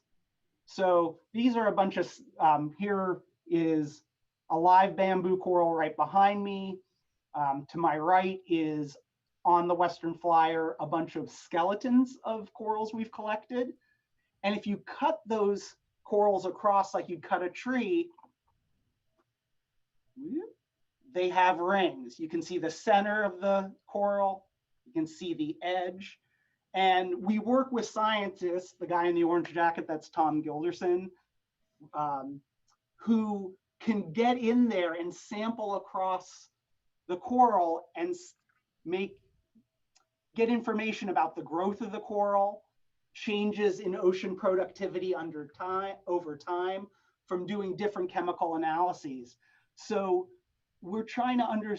So these are a bunch of, here is a live bamboo coral right behind me. To my right is on the Western Flyer, a bunch of skeletons of corals we've collected. And if you cut those corals across like you'd cut a tree, they have rings. You can see the center of the coral, you can see the edge. And we work with scientists, the guy in the orange jacket, that's Tom Gilderson, who can get in there and sample across the coral and get information about the growth of the coral, changes in ocean productivity over time from doing different chemical analyses. So we're trying to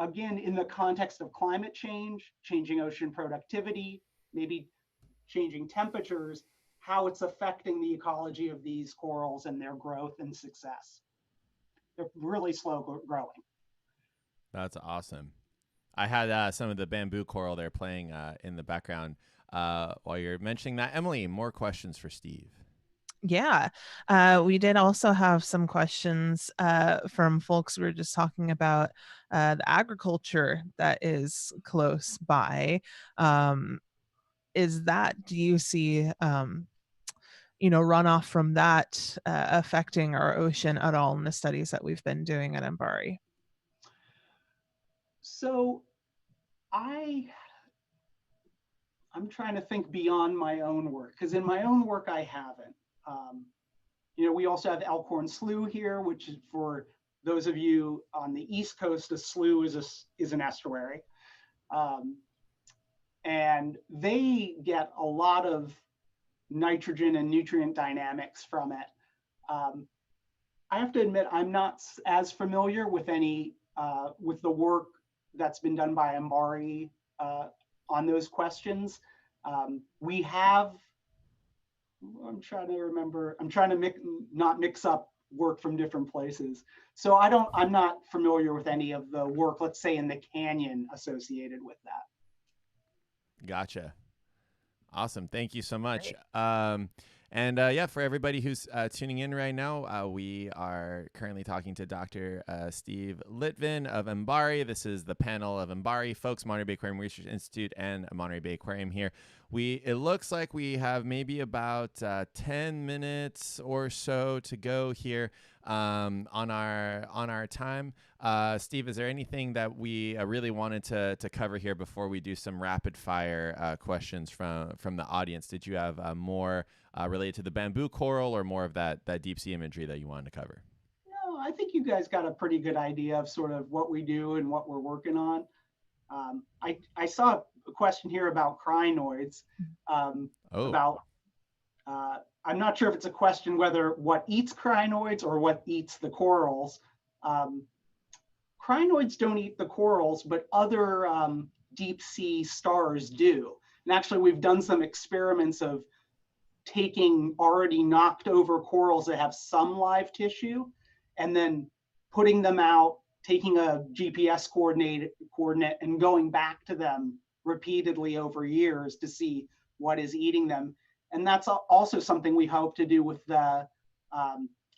again, in the context of climate change, changing ocean productivity, maybe changing temperatures, how it's affecting the ecology of these corals and their growth and success. They're really slow growing. That's awesome. I had some of the bamboo coral there playing in the background while you're mentioning that. Emily, more questions for Steve. Yeah, we did also have some questions from folks. We were just talking about the agriculture that is close by. Do you see, runoff from that affecting our ocean at all in the studies that we've been doing at MBARI? So I'm trying to think beyond my own work, because in my own work I haven't. We also have Elkhorn Slough here, which is, for those of you on the East Coast, a slough is an estuary. And they get a lot of nitrogen and nutrient dynamics from it. I have to admit, I'm not as familiar with with the work that's been done by MBARI on those questions. We have, I'm trying to remember, I'm trying to not mix up work from different places. So I'm not familiar with any of the work, let's say, in the canyon associated with that. Gotcha. Awesome. Thank you so much. Great. And for everybody who's tuning in right now, we are currently talking to Dr. Steve Litvin of MBARI. This is the panel of MBARI folks, Monterey Bay Aquarium Research Institute and Monterey Bay Aquarium here. It looks like we have maybe about 10 minutes or so to go here on our time. Steve, is there anything that we really wanted to cover here before we do some rapid fire questions from the audience? Did you have more related to the bamboo coral, or more of that deep sea imagery that you wanted to cover? No, I think you guys got a pretty good idea of sort of what we do and what we're working on. I saw a question here about crinoids. About I'm not sure if it's a question whether what eats crinoids or what eats the corals. Crinoids don't eat the corals, but other deep sea stars do. And actually, we've done some experiments of taking already knocked over corals that have some live tissue and then putting them out, taking a GPS coordinate and going back to them repeatedly over years to see what is eating them. And that's also something we hope to do with the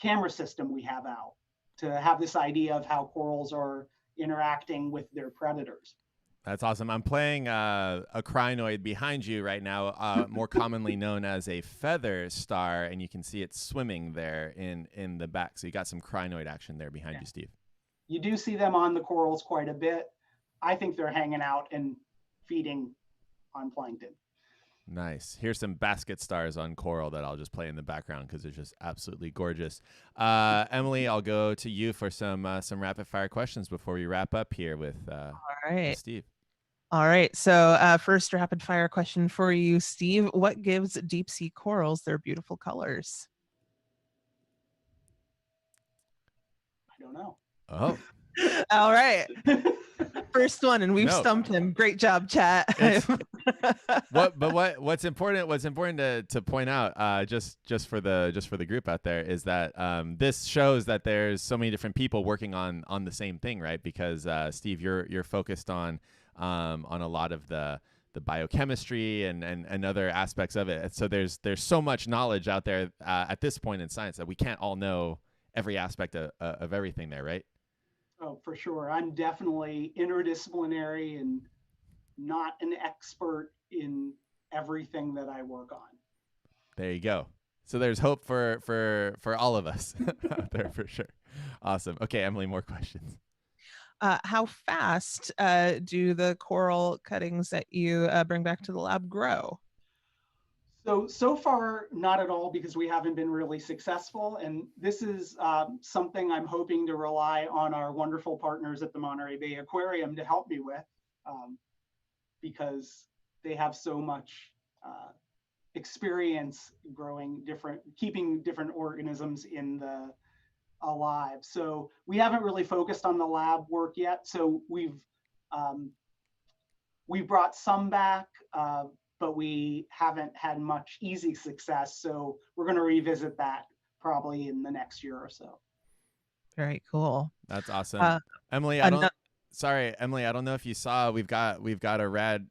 camera system we have out, to have this idea of how corals are interacting with their predators. That's awesome. I'm playing a crinoid behind you right now, more commonly known as a feather star, and you can see it swimming there in the back. So you got some crinoid action there behind you, Steve. You do see them on the corals quite a bit. I think they're hanging out and feeding on plankton. Nice. Here's some basket stars on coral that I'll just play in the background because they're just absolutely gorgeous. Emily, I'll go to you for some rapid fire questions before we wrap up here with Steve. All right. So first rapid fire question for you, Steve. What gives deep sea corals their beautiful colors? I don't know. Oh. All right. First one, and we've stumped him. Great job, chat. What's important to point out, just for the group out there, is that this shows that there's so many different people working on the same thing, right? Because Steve, you're focused on a lot of the biochemistry and other aspects of it. So there's so much knowledge out there at this point in science that we can't all know every aspect of everything there, right? Oh, for sure. I'm definitely interdisciplinary and not an expert in everything that I work on. There you go. So there's hope for all of us out there for sure. Awesome. Okay, Emily, more questions. How fast do the coral cuttings that you bring back to the lab grow? So far, not at all, because we haven't been really successful. And this is something I'm hoping to rely on our wonderful partners at the Monterey Bay Aquarium to help me with, because they have so much experience keeping different organisms in the alive. So we haven't really focused on the lab work yet. So we brought some back, but we haven't had much easy success. So we're going to revisit that probably in the next year or so. Very cool. That's awesome. Emily, I don't know if you saw, we've got a rad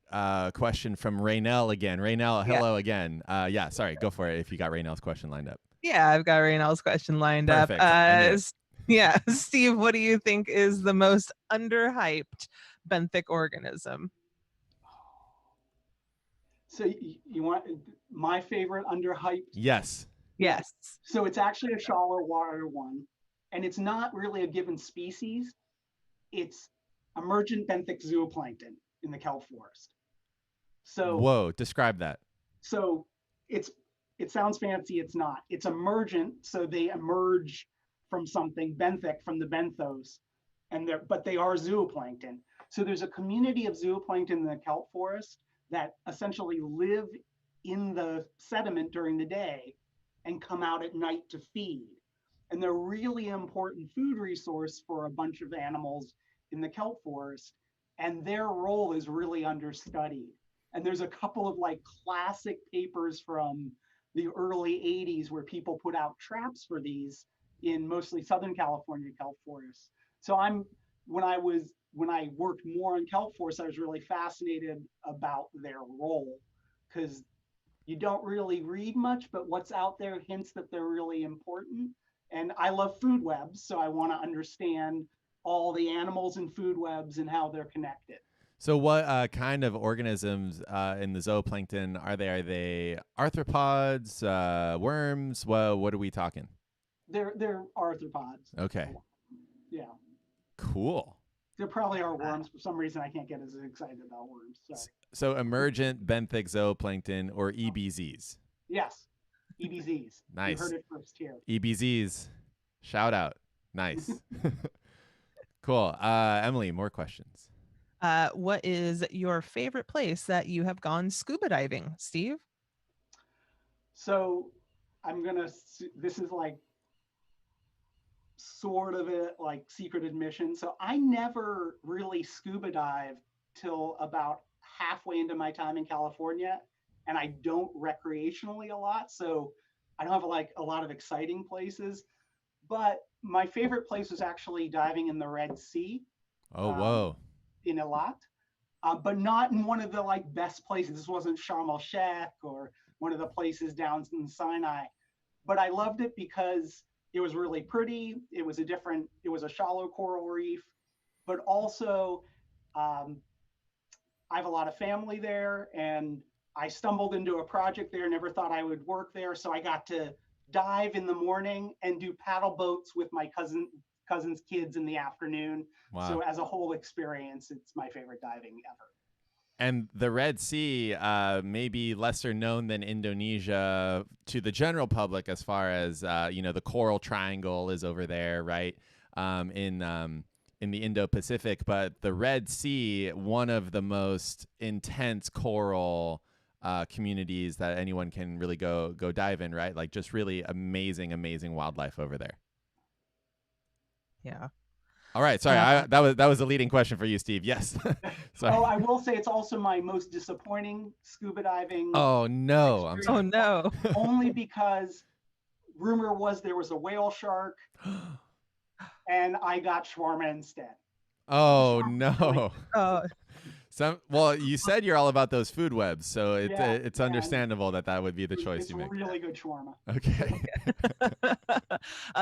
question from Raynell again. Raynell, hello again. Yeah, sorry, go for it if you got Raynell's question lined up. Yeah, I've got Raynell's question lined Perfect. up. Yeah, Steve, what do you think is the most underhyped benthic organism? So you want my favorite underhyped? Yes. Yes. So it's actually a shallow water one, and it's not really a given species. It's emergent benthic zooplankton in the kelp forest. So whoa, describe that. So it sounds fancy, it's not. It's emergent, so they emerge from something, benthic from the benthos, but they are zooplankton. So there's a community of zooplankton in the kelp forest that essentially live in the sediment during the day and come out at night to feed. And they're really important food resource for a bunch of animals in the kelp forest. And their role is really understudied. And there's a couple of like classic papers from the early 80s where people put out traps for these in mostly Southern California kelp forests. So when I worked more in kelp forests, I was really fascinated about their role, because you don't really read much, but what's out there hints that they're really important. And I love food webs, so I want to understand all the animals in food webs and how they're connected. So what kind of organisms in the zooplankton are they? Are they arthropods, worms? What are we talking? They're arthropods. Okay. Yeah. Cool. There probably are worms. For some reason, I can't get as excited about worms. Sorry. So emergent benthic zooplankton, or EBZs. Yes, EBZs. Nice. You heard it first here. EBZs. Shout out. Nice. Cool. Emily, more questions. What is your favorite place that you have gone scuba diving, Steve? So this is like sort of a like secret admission. So I never really scuba dived till about halfway into my time in California, and I don't recreationally a lot. So I don't have like a lot of exciting places, but my favorite place was actually diving in the Red Sea. Oh, whoa. In Eilat, but not in one of the like best places. This wasn't Sharm el Sheikh or one of the places down in Sinai, but I loved it because it was really pretty. It was a shallow coral reef, but also I have a lot of family there, and I stumbled into a project there, never thought I would work there. So I got to dive in the morning and do paddle boats with my cousin's kids in the afternoon. Wow. So as a whole experience, it's my favorite diving ever. And the Red Sea may be lesser known than Indonesia to the general public, as far as the Coral Triangle is over there, right? In the Indo-Pacific, but the Red Sea, one of the most intense coral communities that anyone can really go dive in, right? Like just really amazing wildlife over there. Yeah. All right, sorry, that was a leading question for you, Steve. Yes. Oh, I will say it's also my most disappointing scuba diving. Oh no! I'm sorry. Oh no! Only because rumor was there was a whale shark, and I got shawarma instead. Oh no! Well, you said you're all about those food webs, so it's understandable that would be the choice you make. It's really good shawarma. Okay.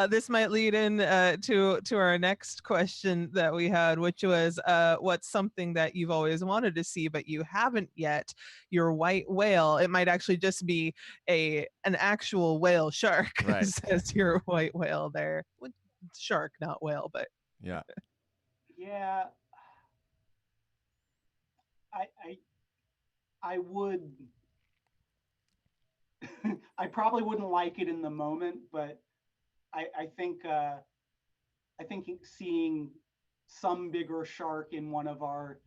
This might lead in to our next question that we had, which was, what's something that you've always wanted to see but you haven't yet? Your white whale. It might actually just be an actual whale shark. Right. Says your white whale there. Shark, not whale, but yeah. Yeah. I would I probably wouldn't like it in the moment, but I think seeing some bigger shark in one of our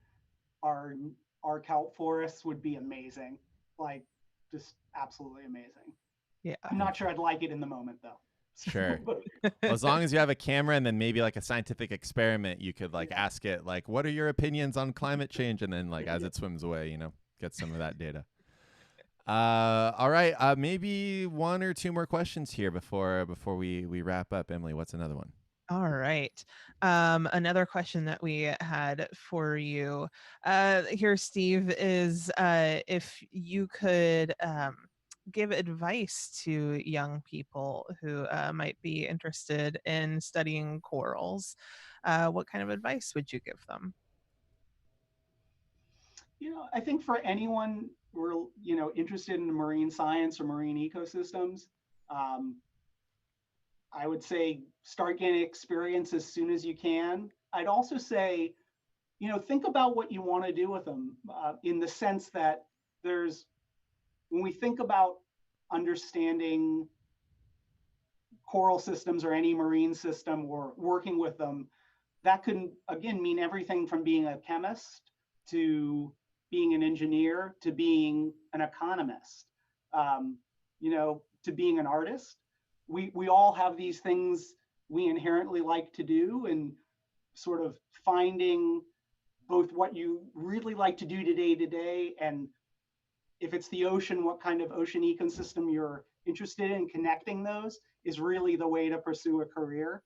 our kelp forests would be amazing. Like, just absolutely amazing. Yeah. I'm not sure I'd like it in the moment though. Sure. But Well, as long as you have a camera and then maybe like a scientific experiment, you could like yeah. ask it like, "What are your opinions on climate change?" And then like as it swims away, you know, get some of that data. All right. Maybe one or two more questions here before we wrap up. Emily, what's another one? All right. Another question that we had for you here, Steve, is if you could give advice to young people who might be interested in studying corals, what kind of advice would you give them? I think for anyone who are, interested in marine science or marine ecosystems, um, I would say start getting experience as soon as you can. I'd also say, think about what you want to do with them, in the sense that when we think about understanding coral systems or any marine system or working with them, that could, again, mean everything from being a chemist to being an engineer to being an economist, um, to being an artist. We all have these things we inherently like to do, and sort of finding both what you really like to do to day, and if it's the ocean, what kind of ocean ecosystem you're interested in. Connecting those is really the way to pursue a career,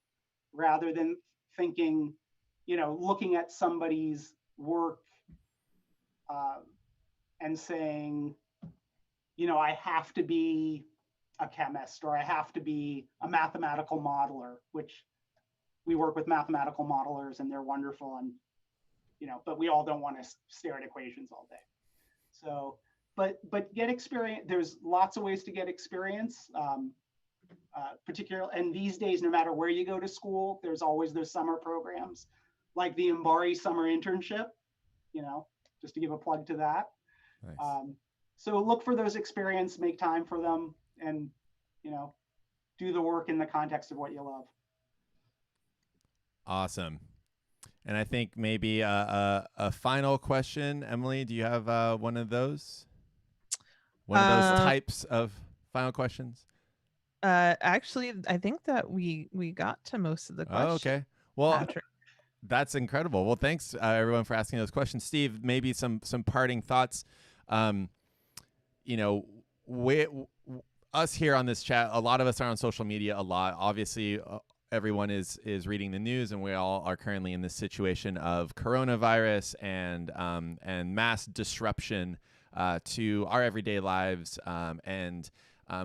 rather than thinking, looking at somebody's work, uh, and saying, I have to be a chemist or I have to be a mathematical modeler, which we work with mathematical modelers and they're wonderful. And, but we all don't want to stare at equations all day. So, but get experience. There's lots of ways to get experience. Particularly, and these days, no matter where you go to school, there's always those summer programs, like the MBARI summer internship. Just to give a plug to that. Nice. So look for those experience, make time for them, and do the work in the context of what you love. Awesome. And I think maybe a final question, Emily. Do you have one of those? One of those types of final questions? Actually, I think that we got to most of the questions. Oh, okay. Well, Patrick. That's incredible. Well, thanks everyone for asking those questions. Steve, maybe some parting thoughts. You know, us here on this chat, a lot of us are on social media a lot. Obviously, everyone is reading the news, and we all are currently in this situation of coronavirus and mass disruption to our everyday lives, and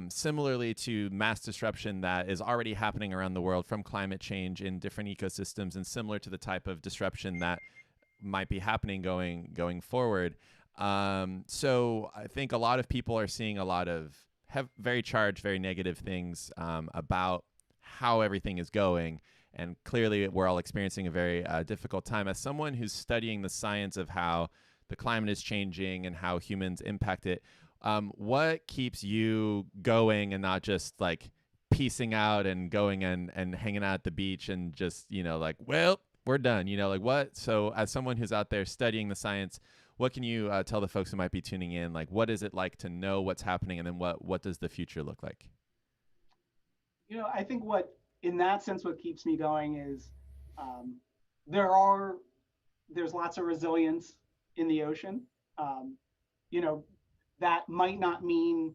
similarly to mass disruption that is already happening around the world from climate change in different ecosystems, and similar to the type of disruption that might be happening going forward. So I think a lot of people are seeing a lot of very charged, very negative things about how everything is going. And clearly we're all experiencing a very difficult time. As someone who's studying the science of how the climate is changing and how humans impact it, what keeps you going and not just like piecing out and going and hanging out at the beach and just, like, well, we're done, like what? So as someone who's out there studying the science, what can you tell the folks who might be tuning in? Like, what is it like to know what's happening, and then what does the future look like? I think in that sense, what keeps me going is, um, there's lots of resilience in the ocean. Um, that might not mean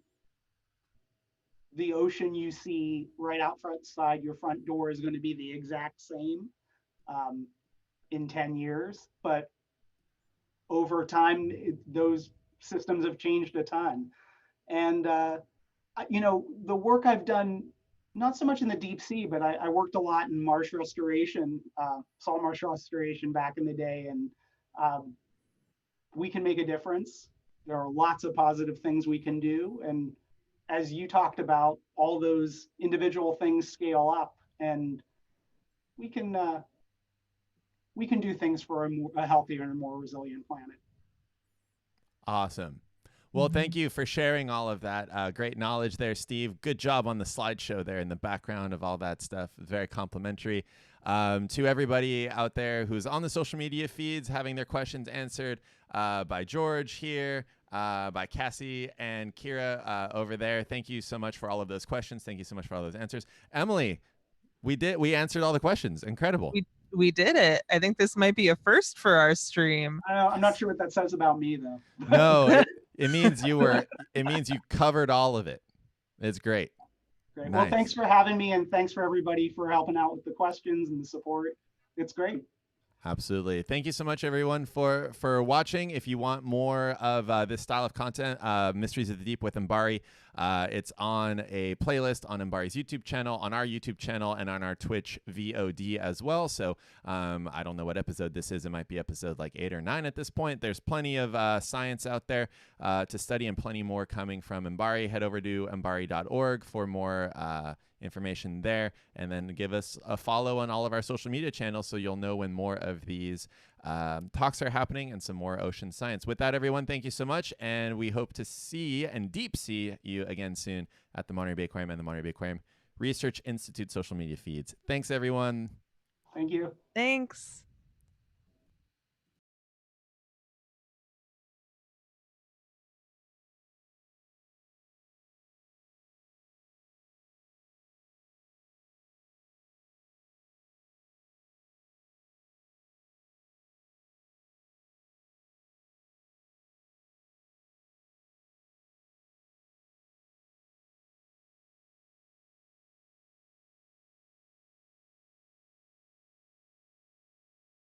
the ocean you see right outside your front door is going to be the exact same um, in 10 years, but over time, those systems have changed a ton. And, the work I've done, not so much in the deep sea, but I worked a lot in marsh restoration, salt marsh restoration back in the day. And we can make a difference. There are lots of positive things we can do. And as you talked about, all those individual things scale up, and we can do things for a healthier and more resilient planet. Awesome. Well, thank you for sharing all of that. Great knowledge there, Steve. Good job on the slideshow there in the background of all that stuff. Very complimentary. To everybody out there who's on the social media feeds having their questions answered by George here, by Cassie and Kira over there. Thank you so much for all of those questions. Thank you so much for all those answers. Emily, we answered all the questions. Incredible. We did it. I think this might be a first for our stream. I'm not sure what that says about me though. No, it means you covered all of it. It's great. Great. Nice. Well, thanks for having me, and thanks for everybody for helping out with the questions and the support. It's great. Absolutely. Thank you so much, everyone, for watching. If you want more of this style of content, Mysteries of the Deep with MBARI, it's on a playlist on MBARI's YouTube channel, on our YouTube channel, and on our Twitch VOD as well. So I don't know what episode this is. It might be episode like 8 or 9 at this point. There's plenty of science out there to study and plenty more coming from MBARI. Head over to mbari.org for more information there, and then give us a follow on all of our social media channels so you'll know when more of these talks are happening and some more ocean science. With that, everyone, thank you so much, and we hope to see and deep sea you again soon at the Monterey Bay Aquarium and the Monterey Bay Aquarium Research Institute social media feeds. Thanks, everyone. Thank you. Thanks.